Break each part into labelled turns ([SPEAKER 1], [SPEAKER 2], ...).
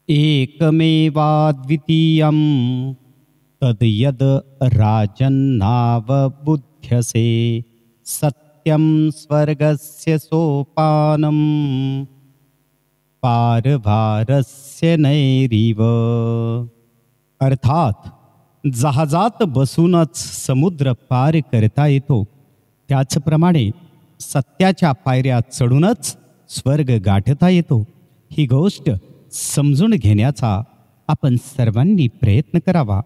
[SPEAKER 1] एकमेवाद्वितीयं तद्यद् राजन्नावबुध्यसे सत्यं स्वर्गस्य सोपानं पारभारस्य नैरिव. अर्थात जहाजात बसूनच समुद्र पार करता येतो, त्याचप्रमाणे सत्याच्या पायऱ्या चढूनच स्वर्ग गाठता येतो. ही गोष्ट समजून घेण्याचा आपण सर्वांनी प्रयत्न करावा.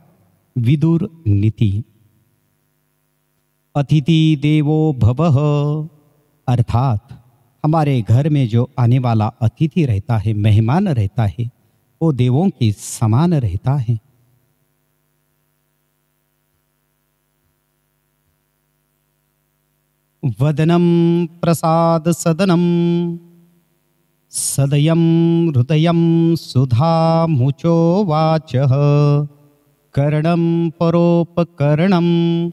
[SPEAKER 1] विदुर नीती. अतिथि देवो भवः अर्थात हमारे घर में जो आने वाला अतिथि रहता है, मेहमान रहता है, वो देवों के समान रहता है. वदनं प्रसाद सदनं सदयं हृदयं सुधामुचो वाचः कर्णं परोपकर्णम्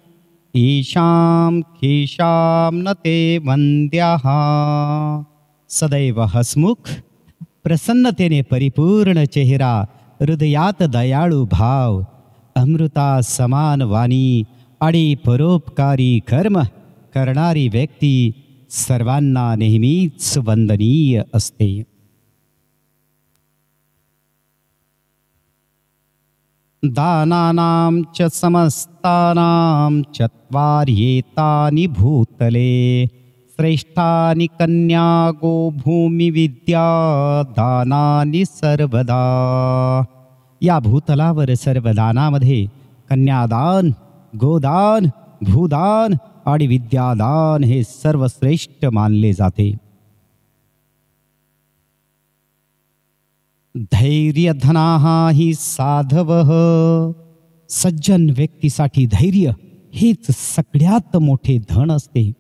[SPEAKER 1] ईशां केशां न ते वंद्याः. सदैव हसमुख, प्रसन्नतेने परिपूर्ण चेहरा, हृदयात दयाळू भाव, अमृता समान वाणी आणि परोपकारी कर्म करणारी व्यक्ती सर्वांना नेहमीच वंदनीय असते. दानानां च समस्तानां चत्वार्येतानि भूतले श्रेष्ठानि कन्या गो भूमि विद्या दानानि सर्वदा. या भूतलावर सर्व दानामध्ये कन्यादान, गोदान, भूदान आणि विद्यादान हे सर्वश्रेष्ठ मानले जाते. धैर्य धनाः हि साधवः. सज्जन व्यक्तीसाठी धैर्य हेच सगळ्यात मोठे धन असते.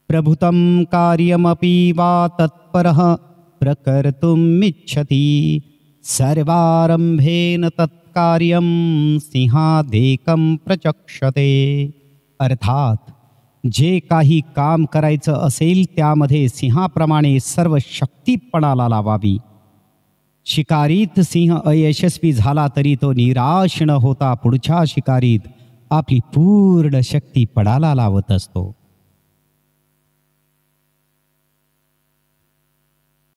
[SPEAKER 1] प्रभुतं कार्यमपि वा तत्परः प्रकर्तुमिच्छति सर्वारंभेन तत्कार्यं सिंहादेकं प्रचक्षते. अर्थात जे काही काम करायचं असेल त्यामध्ये सिंहाप्रमाणे सर्व शक्तीपणाला लावावी. शिकारीत सिंह अयशस्वी झाला तरी तो निराश न होता पुढच्या शिकारीत आपली पूर्ण शक्ती पणाला लावत असतो.